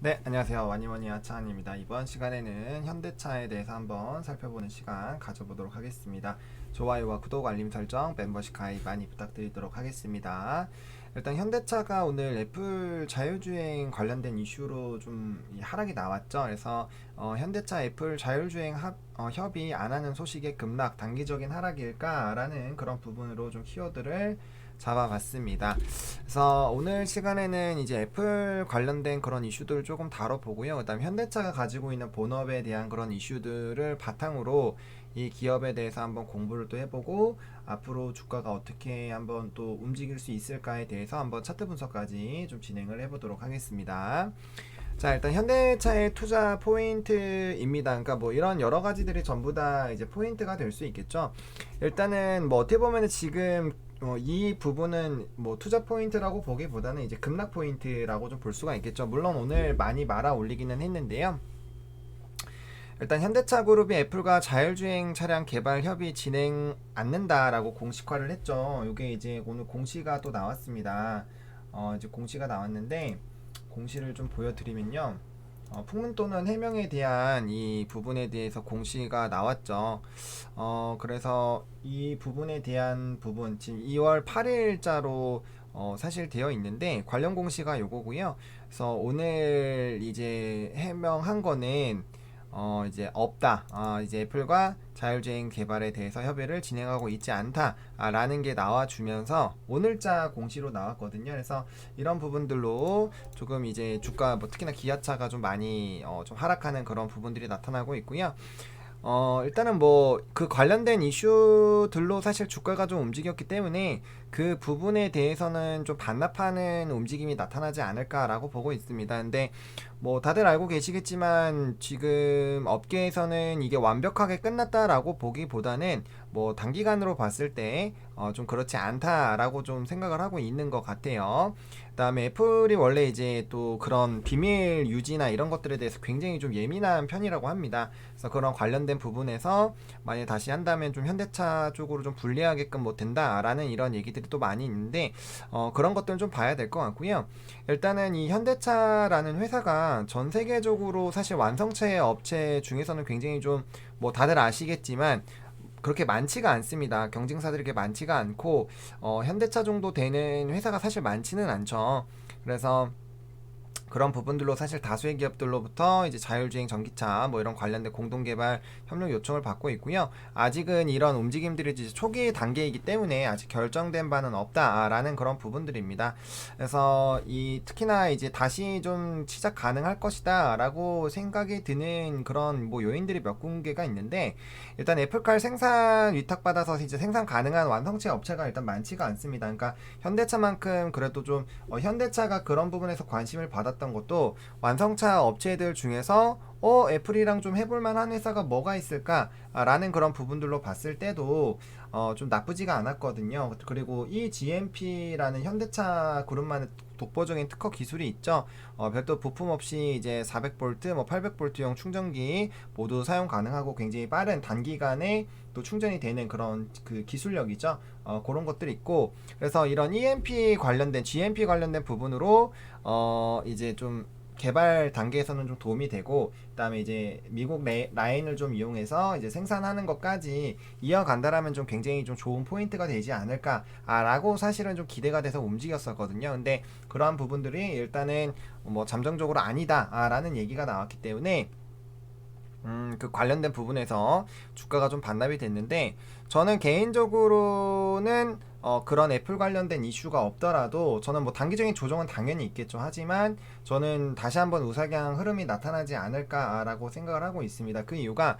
네, 안녕하세요. 와니머니 아차한입니다. 이번 시간에는 현대차에 대해서 한번 살펴보는 시간 가져보도록 하겠습니다. 좋아요와 구독, 알림 설정, 멤버십 가입 많이 부탁드리도록 하겠습니다. 일단 현대차가 오늘 애플 자율주행 관련된 이슈로 좀 하락이 나왔죠. 그래서 현대차 애플 자율주행 협의 안 하는 소식의 급락, 단기적인 하락일까라는 그런 부분으로 좀 키워드를 잡아봤습니다. 그래서 오늘 시간에는 이제 애플 관련된 그런 이슈들을 조금 다뤄보고요. 그다음 현대차가 가지고 있는 본업에 대한 그런 이슈들을 바탕으로 이 기업에 대해서 한번 공부를 또 해보고 앞으로 주가가 어떻게 한번 또 움직일 수 있을까에 대해서 한번 차트 분석까지 좀 진행을 해보도록 하겠습니다. 자, 일단 현대차의 투자 포인트입니다. 그러니까 뭐 이런 여러 가지들이 전부 다 이제 포인트가 될 수 있겠죠. 일단은 뭐 어떻게 보면은 지금 이 부분은 뭐 투자 포인트라고 보기보다는 이제 급락 포인트라고 좀 볼 수가 있겠죠. 물론 오늘 많이 말아 올리기는 했는데요. 일단 현대차 그룹이 애플과 자율주행 차량 개발 협의 진행 않는다라고 공식화를 했죠. 이게 이제 오늘 공시가 또 나왔습니다. 이제 공시가 나왔는데 공시를 좀 보여드리면요. 풍문 또는 해명에 대한 이 부분에 대해서 공시가 나왔죠. 그래서 이 부분에 대한 부분 지금 2월 8일자로 사실 되어 있는데 관련 공시가 요거고요. 그래서 오늘 이제 해명한 거는 이제 없다. 이제 애플과 자율주행 개발에 대해서 협의를 진행하고 있지 않다라는 게 나와주면서 오늘자 공시로 나왔거든요. 그래서 이런 부분들로 조금 이제 주가 뭐 특히나 기아차가 좀 많이 좀 하락하는 그런 부분들이 나타나고 있고요. 일단은 뭐 그 관련된 이슈들로 사실 주가가 좀 움직였기 때문에 그 부분에 대해서는 좀 반납하는 움직임이 나타나지 않을까라고 보고 있습니다. 근데 뭐 다들 알고 계시겠지만 지금 업계에서는 이게 완벽하게 끝났다라고 보기보다는 뭐 단기간으로 봤을 때 좀 그렇지 않다라고 좀 생각을 하고 있는 것 같아요. 그다음에 애플이 원래 이제 또 그런 비밀 유지나 이런 것들에 대해서 굉장히 좀 예민한 편이라고 합니다. 그래서 그런 관련된 부분에서 만약 다시 한다면 좀 현대차 쪽으로 좀 불리하게끔 못 된다라는 이런 얘기들이 또 많이 있는데 그런 것들은 좀 봐야 될 것 같고요. 일단은 이 현대차라는 회사가 전 세계적으로 사실 완성체 업체 중에서는 굉장히 좀 뭐 다들 아시겠지만 그렇게 많지가 않습니다. 경쟁사들이 그렇게 많지가 않고 현대차 정도 되는 회사가 사실 많지는 않죠. 그래서 그런 부분들로 사실 다수의 기업들로부터 이제 자율주행 전기차 뭐 이런 관련된 공동개발 협력 요청을 받고 있고요. 아직은 이런 움직임들이 이제 초기 단계이기 때문에 아직 결정된 바는 없다라는 그런 부분들입니다. 그래서 이 특히나 이제 다시 좀 시작 가능할 것이다라고 생각이 드는 그런 뭐 요인들이 몇 군데가 있는데 일단 애플칼 생산 위탁받아서 이제 생산 가능한 완성체 업체가 일단 많지가 않습니다. 그러니까 현대차만큼 그래도 좀 현대차가 그런 부분에서 관심을 받았던 것도 완성차 업체들 중에서 애플이랑 좀 해볼 만한 회사가 뭐가 있을까라는 그런 부분들로 봤을 때도 좀 나쁘지가 않았거든요. 그리고 이 GMP라는 현대차 그룹만의 독보적인 특허 기술이 있죠. 별도 부품 없이 이제 400V, 뭐 800V용 충전기 모두 사용 가능하고 굉장히 빠른 단기간에 또 충전이 되는 그런 그 기술력이죠. 그런 것들이 있고 그래서 이런 GMP 관련된 부분으로 이제 좀 개발 단계에서는 좀 도움이 되고 그다음에 이제 미국 라인을 좀 이용해서 이제 생산하는 것까지 이어간다라면 좀 굉장히 좀 좋은 포인트가 되지 않을까라고 사실은 좀 기대가 돼서 움직였었거든요. 근데 그러한 부분들이 일단은 뭐 잠정적으로 아니다라는 얘기가 나왔기 때문에 그 관련된 부분에서 주가가 좀 반납이 됐는데 저는 개인적으로는 그런 애플 관련된 이슈가 없더라도 저는 뭐 단기적인 조정은 당연히 있겠죠. 하지만 저는 다시 한번 우상향 흐름이 나타나지 않을까라고 생각을 하고 있습니다. 그 이유가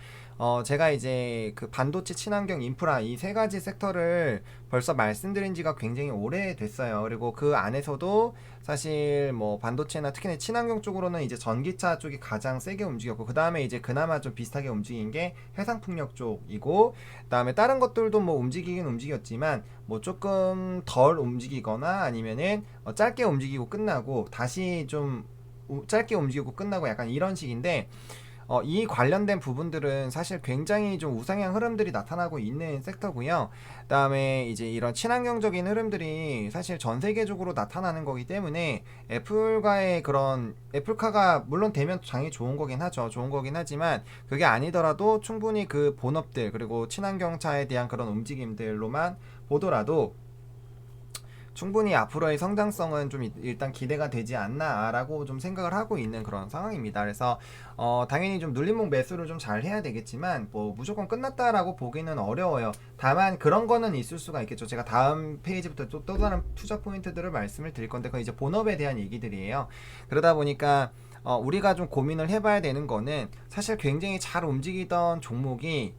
제가 이제 그 반도체 친환경 인프라 이 세 가지 섹터를 벌써 말씀드린 지가 굉장히 오래 됐어요. 그리고 그 안에서도 사실 뭐 반도체나 특히나 친환경 쪽으로는 이제 전기차 쪽이 가장 세게 움직였고 그 다음에 이제 그나마 좀 비슷하게 움직인 게 해상풍력 쪽이고 그 다음에 다른 것들도 뭐 움직이긴 움직였지만 뭐 조금 덜 움직이거나 아니면은 짧게 움직이고 끝나고 다시 좀 짧게 움직이고 끝나고 약간 이런 식인데 이 관련된 부분들은 사실 굉장히 좀 우상향 흐름들이 나타나고 있는 섹터고요. 그다음에 이제 이런 친환경적인 흐름들이 사실 전 세계적으로 나타나는 거기 때문에 애플과의 그런 애플카가 물론 되면 당연히 좋은 거긴 하죠. 좋은 거긴 하지만 그게 아니더라도 충분히 그 본업들 그리고 친환경차에 대한 그런 움직임들로만 보더라도 충분히 앞으로의 성장성은 좀 일단 기대가 되지 않나라고 좀 생각을 하고 있는 그런 상황입니다. 그래서 당연히 좀 눌림목 매수를 좀 잘 해야 되겠지만 뭐 무조건 끝났다라고 보기는 어려워요. 다만 그런 거는 있을 수가 있겠죠. 제가 다음 페이지부터 또 다른 투자 포인트들을 말씀을 드릴 건데 그건 이제 본업에 대한 얘기들이에요. 그러다 보니까 우리가 좀 고민을 해봐야 되는 거는 사실 굉장히 잘 움직이던 종목이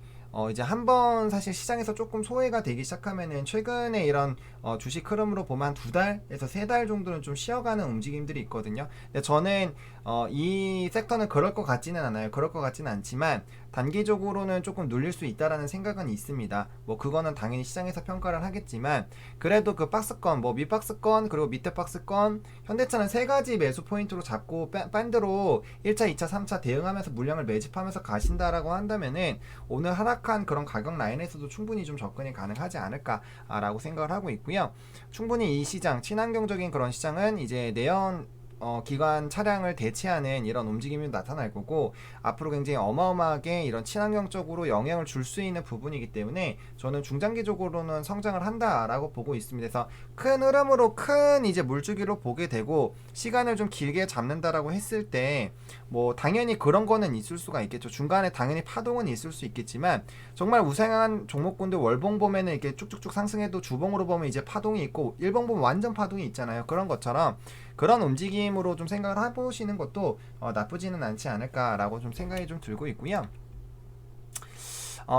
이제 한번 사실 시장에서 조금 소외가 되기 시작하면은 최근에 이런 주식 흐름으로 보면 한 2달에서 3달 정도는 좀 쉬어가는 움직임들이 있거든요. 근데 저는 이 섹터는 그럴 것 같지는 않아요. 그럴 것 같지는 않지만 단기적으로는 조금 눌릴 수 있다라는 생각은 있습니다. 뭐 그거는 당연히 시장에서 평가를 하겠지만 그래도 그 박스권, 뭐 밑박스권 그리고 밑에 박스권 현대차는 3가지 매수 포인트로 잡고 밴드로 1차, 2차, 3차 대응하면서 물량을 매집하면서 가신다라고 한다면은 오늘 하락한 그런 가격 라인에서도 충분히 좀 접근이 가능하지 않을까라고 생각을 하고 있고요. 충분히 이 시장, 친환경적인 그런 시장은 이제 내연 기관 차량을 대체하는 이런 움직임이 나타날 거고 앞으로 굉장히 어마어마하게 이런 친환경적으로 영향을 줄 수 있는 부분이기 때문에 저는 중장기적으로는 성장을 한다라고 보고 있습니다. 그래서 큰 흐름으로 큰 이제 물주기로 보게 되고 시간을 좀 길게 잡는다라고 했을 때 뭐 당연히 그런 거는 있을 수가 있겠죠. 중간에 당연히 파동은 있을 수 있겠지만 정말 우상향한 종목군들 월봉 보면은 이렇게 쭉쭉쭉 상승해도 주봉으로 보면 이제 파동이 있고 일봉 보면 완전 파동이 있잖아요. 그런 것처럼 그런 움직임으로 좀 생각을 해보시는 것도 나쁘지는 않지 않을까라고 좀 생각이 좀 들고 있고요.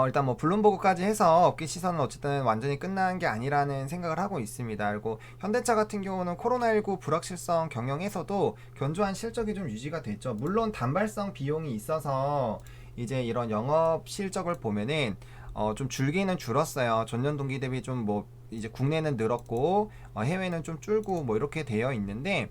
일단 뭐 블룸버그까지 해서 업계 시선은 어쨌든 완전히 끝난 게 아니라는 생각을 하고 있습니다. 그리고 현대차 같은 경우는 코로나19 불확실성 경영에서도 견조한 실적이 좀 유지가 됐죠. 물론 단발성 비용이 있어서 이제 이런 영업 실적을 보면은 좀 줄기는 줄었어요. 전년 동기 대비 좀 뭐 이제 국내는 늘었고 해외는 좀 줄고 뭐 이렇게 되어 있는데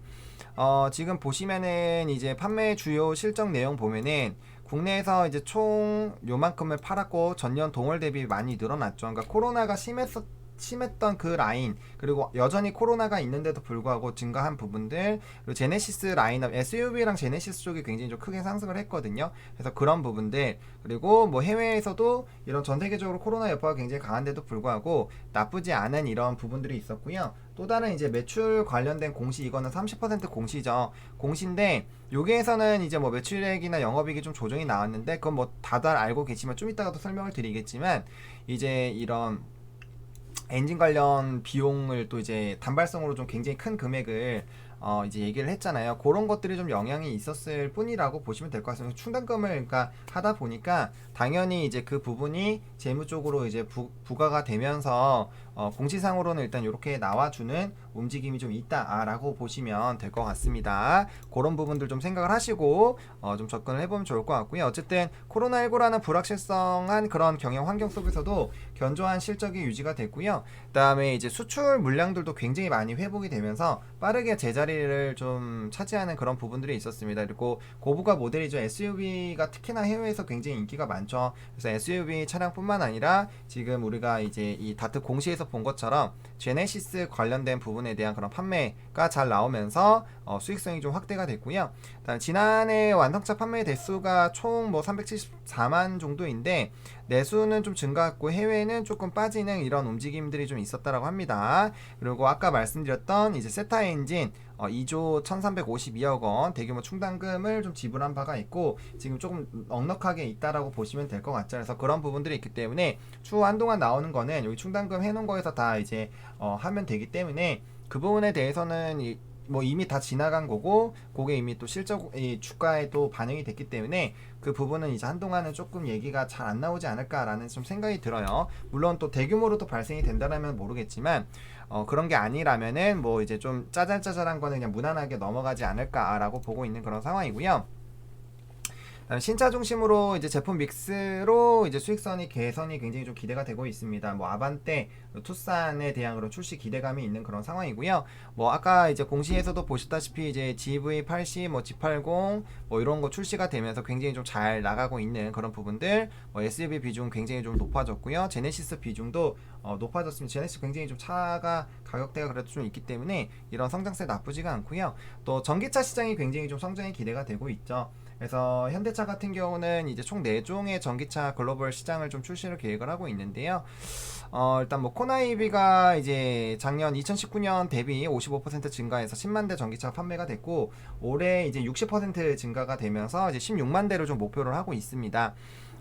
지금 보시면은 이제 판매 주요 실적 내용 보면은 국내에서 이제 총 요만큼을 팔았고 전년 동월 대비 많이 늘어났죠. 그러니까 코로나가 심했던 그 라인 그리고 여전히 코로나가 있는데도 불구하고 증가한 부분들 그리고 제네시스 라인업 SUV랑 제네시스 쪽이 굉장히 좀 크게 상승을 했거든요. 그래서 그런 부분들 그리고 뭐 해외에서도 이런 전 세계적으로 코로나 여파가 굉장히 강한데도 불구하고 나쁘지 않은 이런 부분들이 있었고요. 또 다른 이제 매출 관련된 공시 이거는 30% 공시죠. 공시인데 여기에서는 이제 뭐 매출액이나 영업이익이 좀 조정이 나왔는데 그건 뭐 다들 알고 계시면 좀 이따가도 설명을 드리겠지만 이제 이런 엔진 관련 비용을 또 이제 단발성으로 좀 굉장히 큰 금액을 이제 얘기를 했잖아요. 그런 것들이 좀 영향이 있었을 뿐이라고 보시면 될 것 같습니다. 충당금을 그러니까 하다 보니까 당연히 이제 그 부분이 재무 쪽으로 이제 부과가 되면서 공시상으로는 일단 이렇게 나와주는 움직임이 좀 있다라고 보시면 될 것 같습니다. 그런 부분들 좀 생각을 하시고 좀 접근을 해보면 좋을 것 같고요. 어쨌든 코로나19라는 불확실성한 그런 경영 환경 속에서도 견조한 실적이 유지가 됐고요. 그 다음에 이제 수출 물량들도 굉장히 많이 회복이 되면서 빠르게 제자리를 좀 차지하는 그런 부분들이 있었습니다. 그리고 고부가 모델이죠. SUV가 특히나 해외에서 굉장히 인기가 많죠. 그래서 SUV 차량뿐만 아니라 지금 우리가 이제 이 다트 공시에서 본 것처럼 제네시스 관련된 부분에 대한 그런 판매가 잘 나오면서 수익성이 좀 확대가 됐고요. 지난해 완성차 판매 대수가 총 뭐 374만 정도인데 내수는 좀 증가했고 해외는 조금 빠지는 이런 움직임들이 좀 있었다라고 합니다. 그리고 아까 말씀드렸던 이제 세타 엔진 2조 1352억 원 대규모 충당금을 좀 지불한 바가 있고 지금 조금 넉넉하게 있다라고 보시면 될 것 같죠. 그래서 그런 부분들이 있기 때문에 추후 한동안 나오는 거는 여기 충당금 해놓은 거에서 다 이제 하면 되기 때문에 그 부분에 대해서는 뭐 이미 다 지나간 거고 그게 이미 또 실적 이 주가에 또 반영이 됐기 때문에 그 부분은 이제 한동안은 조금 얘기가 잘 안 나오지 않을까라는 좀 생각이 들어요. 물론 또 대규모로 또 발생이 된다라면 모르겠지만 그런 게 아니라면은 뭐 이제 좀 짜잘짜잘한 거는 그냥 무난하게 넘어가지 않을까라고 보고 있는 그런 상황이고요. 그다음에 신차 중심으로 이제 제품 믹스로 이제 수익성이 개선이 굉장히 좀 기대가 되고 있습니다. 뭐 아반떼, 투싼에 대한 그런 출시 기대감이 있는 그런 상황이고요. 뭐 아까 이제 공시에서도 보셨다시피 이제 GV80, 뭐 G80 뭐 이런 거 출시가 되면서 굉장히 좀 잘 나가고 있는 그런 부분들, 뭐 SUV 비중 굉장히 좀 높아졌고요. 제네시스 비중도 높아졌습니다. 제네시스 굉장히 좀 차가 가격대가 그래도 좀 있기 때문에 이런 성장세 나쁘지가 않고요. 또 전기차 시장이 굉장히 좀 성장이 기대가 되고 있죠. 그래서 현대차 같은 경우는 이제 총 4종의 전기차 글로벌 시장을 좀 출시를 계획을 하고 있는데요. 일단 뭐 코나이비가 이제 작년 2019년 대비 55% 증가해서 10만 대 전기차가 판매가 됐고, 올해 이제 60% 증가가 되면서 이제 16만 대를 좀 목표를 하고 있습니다.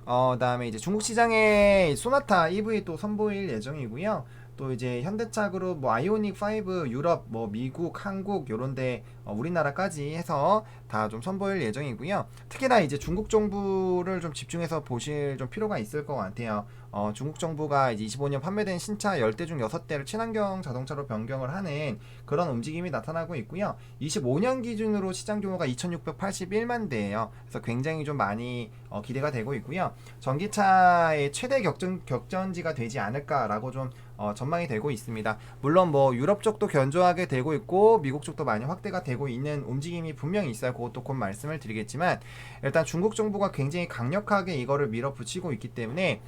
그다음에 이제 중국 시장에 소나타 EV 또 선보일 예정이고요. 또 이제 현대차 그룹 뭐 아이오닉 5 유럽 뭐 미국 한국 요런데 우리나라까지 해서 다 좀 선보일 예정이고요. 특히나 이제 중국 정부를 좀 집중해서 보실 좀 필요가 있을 것 같아요. 중국 정부가 이제 25년 판매된 신차 10대 중 6대를 친환경 자동차로 변경을 하는 그런 움직임이 나타나고 있고요. 25년 기준으로 시장 규모가 2681만 대예요. 그래서 굉장히 좀 많이 기대가 되고 있고요. 전기차의 최대 격전지가 되지 않을까라고 좀 전망이 되고 있습니다. 물론 뭐 유럽 쪽도 견조하게 되고 있고 미국 쪽도 많이 확대가 되고 있는 움직임이 분명히 있어요. 그것도 곧 말씀을 드리겠지만, 일단 중국 정부가 굉장히 강력하게 이거를 밀어붙이고 있기 때문에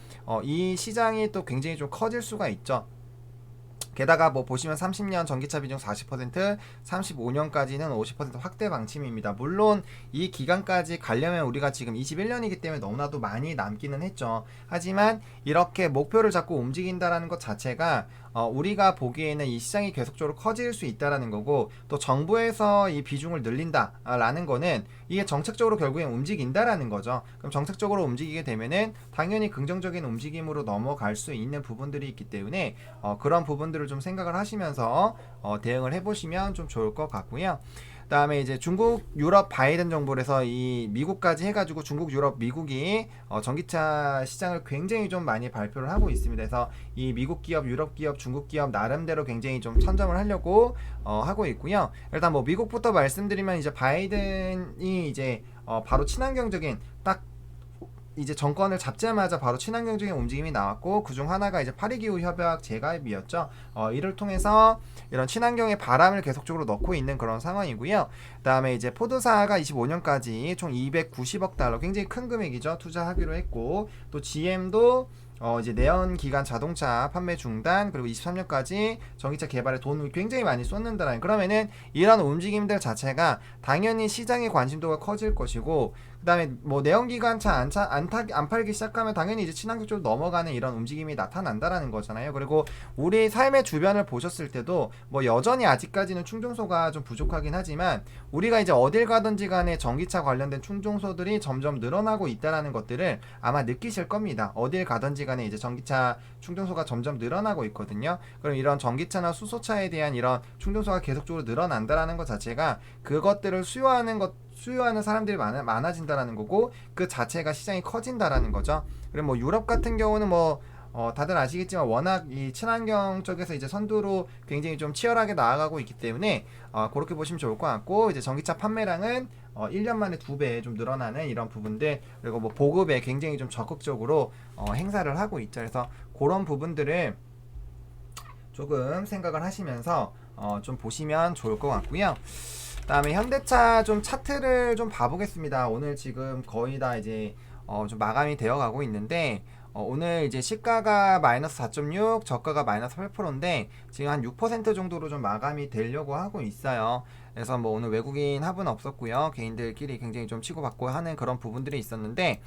이 시장이 또 굉장히 좀 커질 수가 있죠. 게다가 뭐 보시면 30년 전기차 비중 40%, 35년까지는 50% 확대 방침입니다. 물론 이 기간까지 가려면 우리가 지금 21년이기 때문에 너무나도 많이 남기는 했죠. 하지만 이렇게 목표를 잡고 움직인다라는 것 자체가 우리가 보기에는 이 시장이 계속적으로 커질 수 있다라는 거고, 또 정부에서 이 비중을 늘린다라는 거는 이게 정책적으로 결국엔 움직인다라는 거죠. 그럼 정책적으로 움직이게 되면은 당연히 긍정적인 움직임으로 넘어갈 수 있는 부분들이 있기 때문에 그런 부분들을 좀 생각을 하시면서 대응을 해보시면 좀 좋을 것 같고요. 그다음에 이제 중국, 유럽 바이든 정부에서 이 미국까지 해가지고 중국, 유럽, 미국이 전기차 시장을 굉장히 좀 많이 발표를 하고 있습니다. 그래서 이 미국 기업, 유럽 기업, 중국 기업 나름대로 굉장히 좀 선점을 하려고 하고 있고요. 일단 뭐 미국부터 말씀드리면 이제 바이든이 이제 바로 친환경적인 딱 이제 정권을 잡자마자 바로 친환경적인 움직임이 나왔고, 그중 하나가 이제 파리기후 협약 재가입이었죠. 이를 통해서 이런 친환경의 바람을 계속적으로 넣고 있는 그런 상황이고요. 그다음에 이제 포드사가 25년까지 총 290억 달러, 굉장히 큰 금액이죠. 투자하기로 했고, 또 GM도 이제 내연 기관 자동차 판매 중단, 그리고 23년까지 전기차 개발에 돈을 굉장히 많이 쏟는다라는, 그러면은 이런 움직임들 자체가 당연히 시장의 관심도가 커질 것이고, 그다음에 뭐 내연기관차 안 팔기 시작하면 당연히 이제 친환경 쪽으로 넘어가는 이런 움직임이 나타난다라는 거잖아요. 그리고 우리 삶의 주변을 보셨을 때도 뭐 여전히 아직까지는 충전소가 좀 부족하긴 하지만, 우리가 이제 어딜 가든지 간에 전기차 관련된 충전소들이 점점 늘어나고 있다라는 것들을 아마 느끼실 겁니다. 어딜 가든지 간에 이제 전기차 충전소가 점점 늘어나고 있거든요. 그럼 이런 전기차나 수소차에 대한 이런 충전소가 계속적으로 늘어난다라는 것 자체가 그것들을 수요하는 사람들이 많아진다라는 거고, 그 자체가 시장이 커진다라는 거죠. 그리고 뭐 유럽 같은 경우는 뭐 다들 아시겠지만 워낙 이 친환경 쪽에서 이제 선두로 굉장히 좀 치열하게 나아가고 있기 때문에 그렇게 보시면 좋을 것 같고, 이제 전기차 판매량은 1년 만에 2배 좀 늘어나는 이런 부분들, 그리고 뭐 보급에 굉장히 좀 적극적으로 행사를 하고 있죠. 그래서 그런 부분들을 조금 생각을 하시면서 좀 보시면 좋을 것 같고요. 다음에 현대차 좀 차트를 좀 봐보겠습니다. 오늘 지금 거의 다 이제 좀 마감이 되어 가고 있는데, 오늘 이제 시가가 마이너스 4.6, 저가가 마이너스 8%인데 지금 한 6% 정도로 좀 마감이 되려고 하고 있어요. 그래서 뭐 오늘 외국인 합은 없었고요. 개인들끼리 굉장히 좀 치고받고 하는 그런 부분들이 있었는데,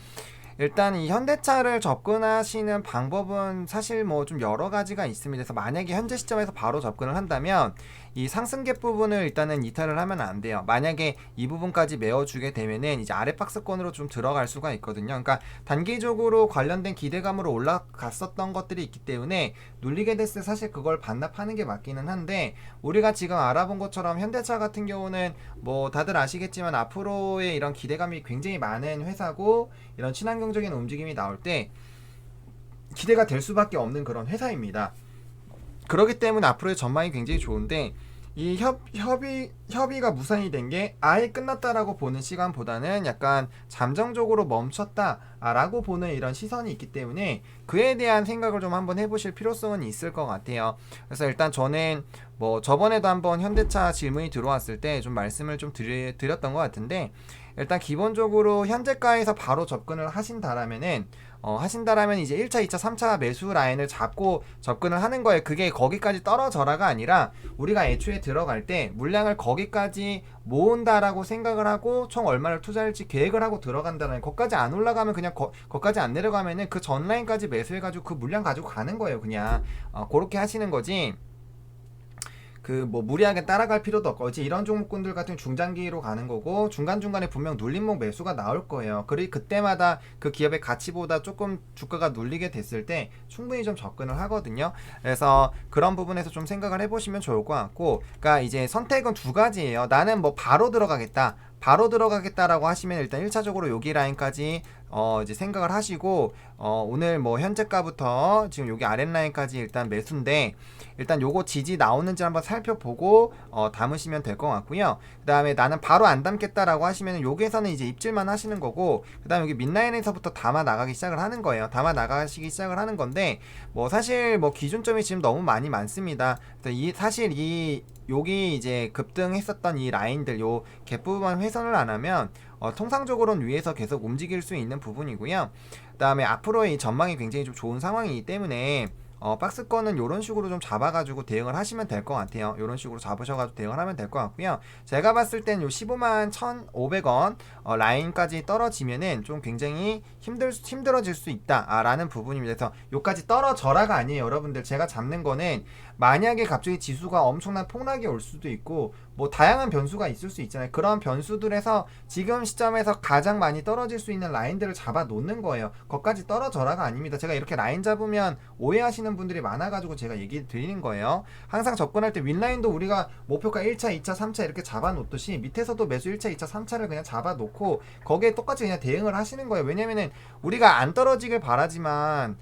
일단 이 현대차를 접근하시는 방법은 사실 뭐 좀 여러 가지가 있습니다. 그래서 만약에 현재 시점에서 바로 접근을 한다면 이 상승갭 부분을 일단은 이탈을 하면 안 돼요. 만약에 이 부분까지 메워주게 되면은 이제 아래 박스권으로 좀 들어갈 수가 있거든요. 그러니까 단기적으로 관련된 기대감으로 올라갔었던 것들이 있기 때문에 눌리게 됐을 때 사실 그걸 반납하는 게 맞기는 한데, 우리가 지금 알아본 것처럼 현대차 같은 경우는 뭐 다들 아시겠지만 앞으로의 이런 기대감이 굉장히 많은 회사고, 이런 친환경적인 움직임이 나올 때 기대가 될 수밖에 없는 그런 회사입니다. 그렇기 때문에 앞으로의 전망이 굉장히 좋은데, 이 협의가 무산이 된 게 아예 끝났다라고 보는 시간보다는 약간 잠정적으로 멈췄다라고 보는 이런 시선이 있기 때문에 그에 대한 생각을 좀 한번 해보실 필요성은 있을 것 같아요. 그래서 일단 저는 뭐 저번에도 한번 현대차 질문이 들어왔을 때 좀 말씀을 좀 드렸던 것 같은데, 일단 기본적으로 현재가에서 바로 접근을 하신다라면 이제 1차, 2차, 3차 매수 라인을 잡고 접근을 하는 거예요. 그게 거기까지 떨어져라가 아니라 우리가 애초에 들어갈 때 물량을 거기까지 모은다라고 생각을 하고 총 얼마를 투자할지 계획을 하고 들어간다는, 거기까지 안 올라가면 그냥 거기까지 안 내려가면은 그 전 라인까지 매수해가지고 그 물량 가지고 가는 거예요. 그냥 그렇게 하시는 거지. 그 뭐 무리하게 따라갈 필요도 없고, 이제 이런 종목군들 같은 중장기로 가는 거고, 중간중간에 분명 눌림목 매수가 나올 거예요. 그리고 그때마다 그 기업의 가치보다 조금 주가가 눌리게 됐을 때 충분히 좀 접근을 하거든요. 그래서 그런 부분에서 좀 생각을 해보시면 좋을 것 같고, 그러니까 이제 선택은 두 가지예요. 나는 뭐 바로 들어가겠다라고 하시면 일단 1차적으로 여기 라인까지 이제 생각을 하시고, 오늘 뭐 현재가부터 지금 여기 아랫라인까지 일단 매수인데, 일단 요거 지지 나오는지 한번 살펴보고 담으시면 될 것 같고요. 그 다음에 나는 바로 안 담겠다라고 하시면 여기에서는 이제 입질만 하시는 거고, 그 다음에 여기 밑라인에서부터 담아 나가기 시작을 하는 거예요. 담아 나가시기 시작을 하는 건데, 뭐 사실 뭐 기준점이 지금 너무 많습니다. 그래서 사실 여기 이제 급등했었던 이 라인들, 요 갭 부분만 훼손을 안 하면 통상적으로는 위에서 계속 움직일 수 있는 부분이고요. 그 다음에 앞으로의 이 전망이 굉장히 좀 좋은 상황이기 때문에 박스권은 이런 식으로 좀 잡아가지고 대응을 하시면 될 것 같아요. 이런 식으로 잡으셔가지고 대응을 하면 될 것 같고요. 제가 봤을 땐 요 15만 1,500원 라인까지 떨어지면은 좀 굉장히 힘들어질 수 있다라는 부분입니다. 그래서 요까지 떨어져라가 아니에요. 여러분들, 제가 잡는 거는 만약에 갑자기 지수가 엄청난 폭락이 올 수도 있고 뭐 다양한 변수가 있을 수 있잖아요. 그런 변수들에서 지금 시점에서 가장 많이 떨어질 수 있는 라인들을 잡아 놓는 거예요. 거기까지 떨어져라가 아닙니다. 제가 이렇게 라인 잡으면 오해하시는 분들이 많아가지고 제가 얘기 드리는 거예요. 항상 접근할 때 윗라인도 우리가 목표가 1차, 2차, 3차 이렇게 잡아 놓듯이 밑에서도 매수 1차, 2차, 3차를 그냥 잡아 놓고 거기에 똑같이 그냥 대응을 하시는 거예요. 왜냐면은 우리가 안 떨어지길 바라지만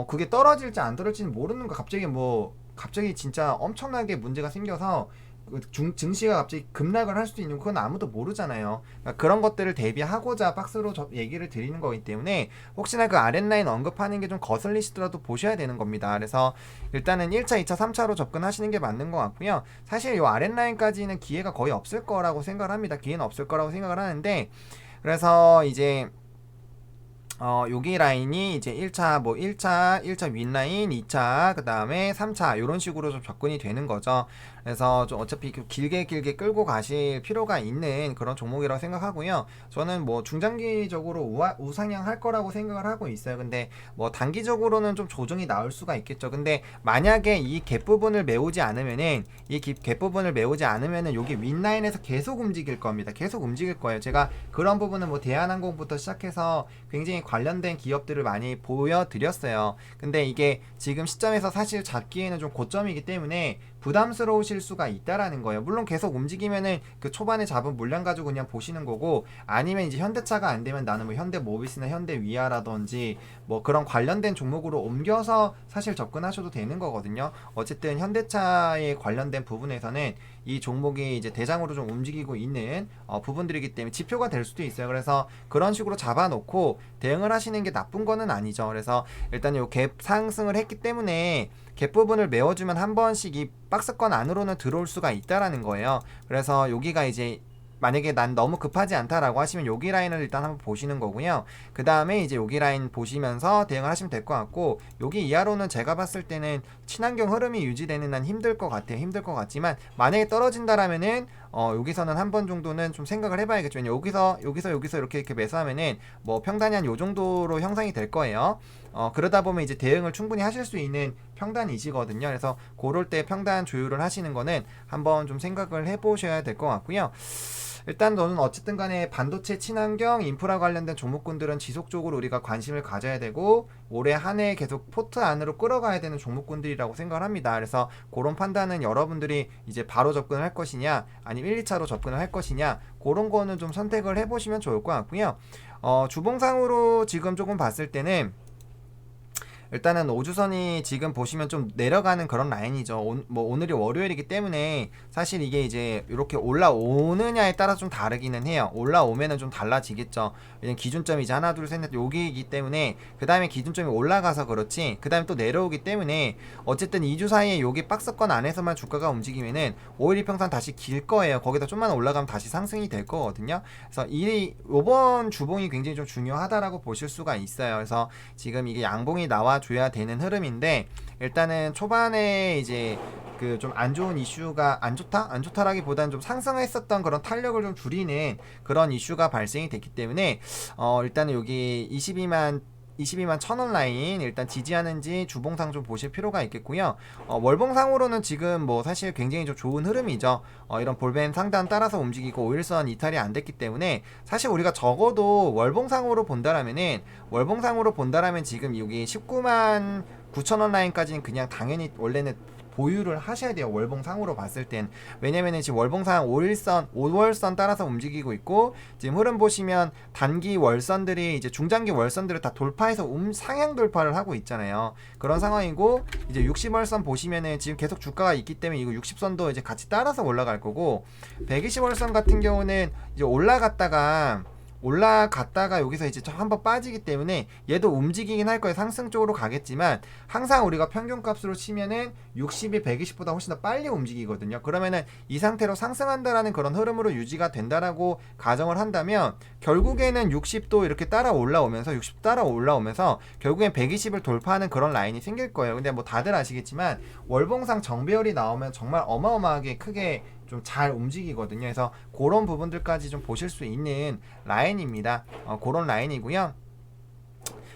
그게 떨어질지 안 떨어질지는 모르는 거. 갑자기 진짜 엄청나게 문제가 생겨서 증시가 갑자기 급락을 할 수도 있는, 그건 아무도 모르잖아요. 그러니까 그런 것들을 대비하고자 박스로 얘기를 드리는 거기 때문에 혹시나 그 아랫라인 언급하는 게 좀 거슬리시더라도 보셔야 되는 겁니다. 그래서 일단은 1차, 2차, 3차로 접근하시는 게 맞는 것 같고요. 사실 이 아랫라인까지는 기회가 거의 없을 거라고 생각을 합니다. 기회는 없을 거라고 생각을 하는데, 그래서 이제 여기 라인이 이제 1차 윗라인, 2차, 그 다음에 3차, 이런 식으로 좀 접근이 되는 거죠. 그래서 좀 어차피 길게 끌고 가실 필요가 있는 그런 종목이라고 생각하고요. 저는 뭐 중장기적으로 우상향 할 거라고 생각을 하고 있어요. 근데 뭐 단기적으로는 좀 조정이 나올 수가 있겠죠. 근데 만약에 이 갭 부분을 메우지 않으면은, 여기 윗라인에서 계속 움직일 겁니다. 계속 움직일 거예요. 제가 그런 부분은 뭐 대한항공부터 시작해서 굉장히 관련된 기업들을 많이 보여드렸어요. 근데 이게 지금 시점에서 사실 잡기에는 좀 고점이기 때문에 부담스러우실 수가 있다라는 거예요. 물론 계속 움직이면은 그 초반에 잡은 물량 가지고 그냥 보시는 거고, 아니면 이제 현대차가 안 되면 나는 뭐 현대모비스나 현대위아라든지 뭐 그런 관련된 종목으로 옮겨서 사실 접근하셔도 되는 거거든요. 어쨌든 현대차에 관련된 부분에서는 이 종목이 이제 대장으로 좀 움직이고 있는 부분들이기 때문에 지표가 될 수도 있어요. 그래서 그런 식으로 잡아놓고 대응을 하시는 게 나쁜 거는 아니죠. 그래서 일단 요 갭 상승을 했기 때문에 갭 부분을 메워주면 한 번씩 이 박스권 안으로는 들어올 수가 있다라는 거예요. 그래서 여기가 이제 만약에 난 너무 급하지 않다라고 하시면 여기 라인을 일단 한번 보시는 거고요. 그 다음에 이제 여기 라인 보시면서 대응을 하시면 될 것 같고, 여기 이하로는 제가 봤을 때는 친환경 흐름이 유지되는 한 힘들 것 같아요. 힘들 것 같지만 만약에 떨어진다라면은 여기서는 한 번 정도는 좀 생각을 해봐야겠죠. 왜냐면 여기서 이렇게 매수하면은 뭐 평단이 한 요 정도로 형성이 될 거예요. 그러다 보면 이제 대응을 충분히 하실 수 있는 평단이시거든요. 그래서 그럴 때 평단 조율을 하시는 거는 한번 좀 생각을 해보셔야 될 것 같고요. 일단 저는 어쨌든 간에 반도체, 친환경, 인프라 관련된 종목군들은 지속적으로 우리가 관심을 가져야 되고 올해 한 해 계속 포트 안으로 끌어가야 되는 종목군들이라고 생각을 합니다. 그래서 그런 판단은 여러분들이 이제 바로 접근을 할 것이냐 아니면 1, 2차로 접근을 할 것이냐, 그런 거는 좀 선택을 해보시면 좋을 것 같고요. 주봉상으로 지금 조금 봤을 때는 일단은 5주선이 지금 보시면 좀 내려가는 그런 라인이죠. 뭐 오늘이 월요일이기 때문에 사실 이게 이제 이렇게 올라오느냐에 따라 좀 다르기는 해요. 올라오면은 좀 달라지겠죠. 왜냐면 기준점이 이제 하나 둘 셋 넷 여기이기 때문에 그 다음에 기준점이 올라가서 그렇지, 그 다음에 또 내려오기 때문에 어쨌든 2주 사이에 여기 박스권 안에서만 주가가 움직이면은 5일 이평선 다시 길 거예요. 거기다 좀만 올라가면 다시 상승이 될 거거든요. 그래서 이번 주봉이 굉장히 좀 중요하다라고 보실 수가 있어요. 그래서 지금 이게 양봉이 나와줘야 되는 흐름인데, 일단은 초반에 이제 그 좀 안 좋은 이슈가 안 좋다라기보다는 좀 상승했었던 그런 탄력을 좀 줄이는 그런 이슈가 발생이 됐기 때문에 일단은 여기 22만 1,000원 라인 일단 지지하는지 주봉상 좀 보실 필요가 있겠고요. 월봉상으로는 지금 뭐 사실 굉장히 좀 좋은 흐름이죠. 이런 볼벤 상단 따라서 움직이고 5일선 이탈이 안 됐기 때문에 사실 우리가 적어도 월봉상으로 본다라면 지금 여기 19만 9천원 라인까지는 그냥 당연히 원래는 보유를 하셔야 돼요. 월봉상으로 봤을 땐. 왜냐면은 지금 월봉상 5월선 따라서 움직이고 있고, 지금 흐름 보시면 단기 월선들이 이제 중장기 월선들을 다 돌파해서 상향 돌파를 하고 있잖아요. 그런 상황이고, 이제 60월선 보시면은 지금 계속 주가가 있기 때문에 이거 60선도 이제 같이 따라서 올라갈 거고, 120월선 같은 경우는 이제 올라갔다가 여기서 이제 한번 빠지기 때문에 얘도 움직이긴 할 거예요. 상승 쪽으로 가겠지만 항상 우리가 평균값으로 치면은 60이 120보다 훨씬 더 빨리 움직이거든요. 그러면은 이 상태로 상승한다라는 그런 흐름으로 유지가 된다라고 가정을 한다면 결국에는 60도 이렇게 따라 올라오면서 결국엔 120을 돌파하는 그런 라인이 생길 거예요. 근데 뭐 다들 아시겠지만 월봉상 정배열이 나오면 정말 어마어마하게 크게 좀 잘 움직이거든요. 그래서 그런 부분들까지 좀 보실 수 있는 라인입니다. 그런 라인이고요.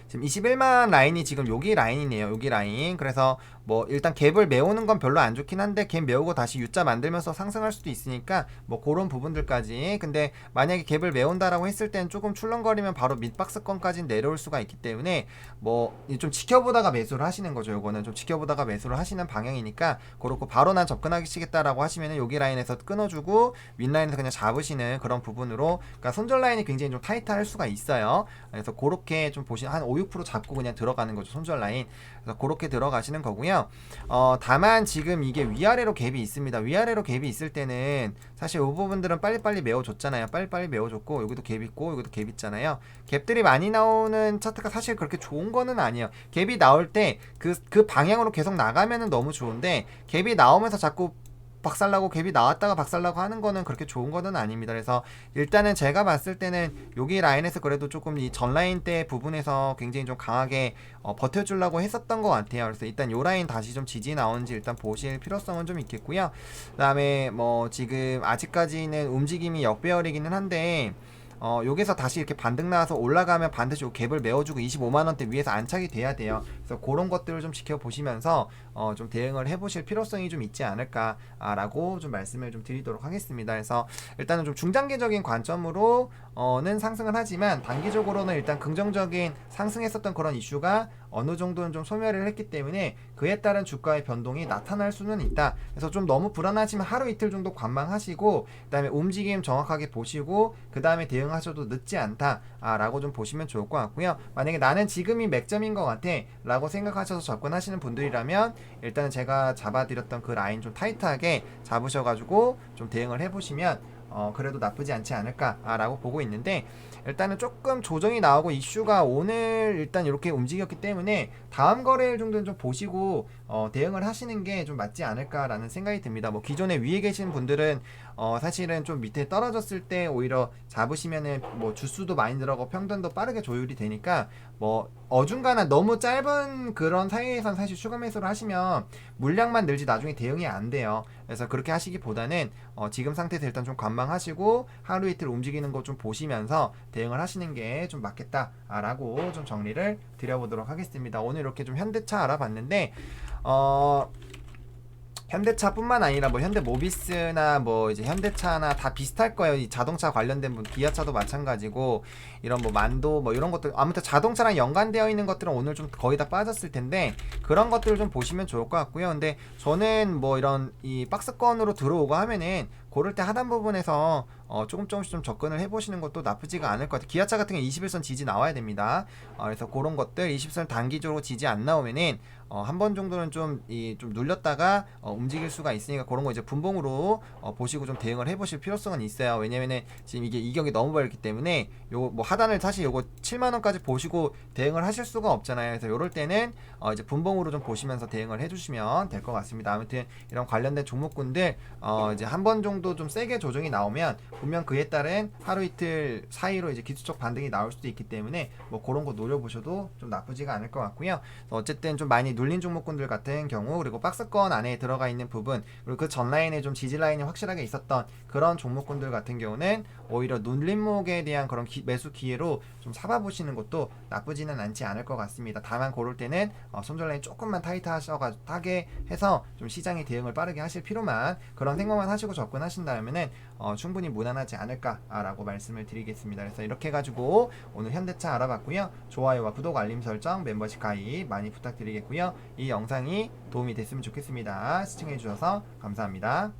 지금 21만 라인이 지금 여기 라인이네요. 여기 라인. 그래서 뭐 일단 갭을 메우는 건 별로 안 좋긴 한데 갭 메우고 다시 U자 만들면서 상승할 수도 있으니까 뭐 그런 부분들까지. 근데 만약에 갭을 메운다라고 했을 땐 조금 출렁거리면 바로 밑박스권까지 내려올 수가 있기 때문에 뭐 좀 지켜보다가 매수를 하시는 거죠. 요거는 좀 지켜보다가 매수를 하시는 방향이니까, 그렇고 바로 난 접근하시겠다라고 하시면은 여기 라인에서 끊어주고 윗라인에서 그냥 잡으시는 그런 부분으로, 그러니까 손절 라인이 굉장히 좀 타이트할 수가 있어요. 그래서 그렇게 좀 보시면 한 5, 6% 잡고 그냥 들어가는 거죠. 손절 라인. 그래서 그렇게 들어가시는 거고요. 다만 지금 이게 위아래로 갭이 있습니다. 위아래로 갭이 있을 때는 사실 이 부분들은 빨리빨리 메워줬잖아요. 빨리빨리 메워줬고 여기도 갭 있고 여기도 갭 있잖아요. 갭들이 많이 나오는 차트가 사실 그렇게 좋은 거는 아니에요. 갭이 나올 때 그 방향으로 계속 나가면은 너무 좋은데, 갭이 나오면서 자꾸 박살나고 갭이 나왔다가 박살나고 하는 거는 그렇게 좋은 거는 아닙니다. 그래서 일단은 제가 봤을 때는 여기 라인에서 그래도 조금 이 전 라인 때 부분에서 굉장히 좀 강하게 버텨주려고 했었던 것 같아요. 그래서 일단 요 라인 다시 좀 지지 나오는지 일단 보실 필요성은 좀 있겠고요. 그 다음에 뭐 지금 아직까지는 움직임이 역배열이기는 한데, 여기서 다시 이렇게 반등 나와서 올라가면 반드시 요 갭을 메워주고 25만원대 위에서 안착이 돼야 돼요. 그래서 그런 것들을 좀 지켜보시면서 좀 대응을 해보실 필요성이 좀 있지 않을까라고 좀 말씀을 좀 드리도록 하겠습니다. 그래서 일단은 좀 중장기적인 관점으로는 상승을 하지만 단기적으로는 일단 긍정적인 상승했었던 그런 이슈가 어느 정도는 좀 소멸을 했기 때문에 그에 따른 주가의 변동이 나타날 수는 있다. 그래서 좀 너무 불안하지만 하루 이틀 정도 관망하시고 그 다음에 움직임 정확하게 보시고 그 다음에 대응하셔도 늦지 않다 라고 좀 보시면 좋을 것 같고요. 만약에 나는 지금이 맥점인 것 같아 라고 생각하셔서 접근하시는 분들이라면 일단은 제가 잡아드렸던 그 라인 좀 타이트하게 잡으셔가지고 좀 대응을 해보시면 그래도 나쁘지 않지 않을까라고 보고 있는데, 일단은 조금 조정이 나오고 이슈가 오늘 일단 이렇게 움직였기 때문에 다음 거래일 정도는 좀 보시고 대응을 하시는 게 좀 맞지 않을까라는 생각이 듭니다. 뭐 기존에 위에 계신 분들은 사실은 좀 밑에 떨어졌을 때 오히려 잡으시면은 뭐 주수도 많이 들어가고 평단도 빠르게 조율이 되니까 뭐 어중간한 너무 짧은 그런 사이에선 사실 추가 매수를 하시면 물량만 늘지 나중에 대응이 안 돼요. 그래서 그렇게 하시기보다는 지금 상태에서 일단 좀 관망하시고 하루 이틀 움직이는 거 좀 보시면서 대응을 하시는 게 좀 맞겠다라고 좀 정리를 드려보도록 하겠습니다. 오늘 이렇게 좀 현대차 알아봤는데 현대차뿐만 아니라 뭐 현대모비스나 뭐 이제 현대차나 다 비슷할 거예요. 이 자동차 관련된 분, 기아차도 마찬가지고 이런 뭐 만도 뭐 이런 것들, 아무튼 자동차랑 연관되어 있는 것들은 오늘 좀 거의 다 빠졌을 텐데 그런 것들을 좀 보시면 좋을 것 같고요. 근데 저는 뭐 이런 이 박스권으로 들어오고 하면은 고를 때 하단 부분에서 조금씩 좀 접근을 해보시는 것도 나쁘지가 않을 것 같아요. 기아차 같은 경우 21선 지지 나와야 됩니다. 그래서 그런 것들 20선 단기적으로 지지 안 나오면은 한 번 정도는 좀 눌렸다가 움직일 수가 있으니까 그런 거 이제 분봉으로 보시고 좀 대응을 해보실 필요성은 있어요. 왜냐면은 지금 이게 이격이 너무 벌기 때문에 요거 뭐 하단을 사실 요거 7만 원까지 보시고 대응을 하실 수가 없잖아요. 그래서 요럴 때는 이제 분봉으로 좀 보시면서 대응을 해주시면 될 것 같습니다. 아무튼 이런 관련된 종목군들 이제 한 번 정도 좀 세게 조정이 나오면 분명 그에 따른 하루 이틀 사이로 이제 기술적 반등이 나올 수도 있기 때문에 뭐 그런 거 노려보셔도 좀 나쁘지가 않을 것 같고요. 어쨌든 좀 많이 눌린 종목군들 같은 경우 그리고 박스권 안에 들어가 있는 부분 그리고 그 전 라인에 좀 지지 라인이 확실하게 있었던 그런 종목군들 같은 경우는 오히려 눌림목에 대한 그런 매수 기회로 좀 잡아보시는 것도 나쁘지는 않지 않을 것 같습니다. 다만 고를 때는 손절 라인 조금만 타게 해서 좀 시장의 대응을 빠르게 하실 필요만 그런 생각만 하시고 접근하신다면은 충분히 무난하지 않을까라고 말씀을 드리겠습니다. 그래서 이렇게 해가지고 오늘 현대차 알아봤고요. 좋아요와 구독, 알림 설정, 멤버십 가입 많이 부탁드리겠고요. 이 영상이 도움이 됐으면 좋겠습니다. 시청해주셔서 감사합니다.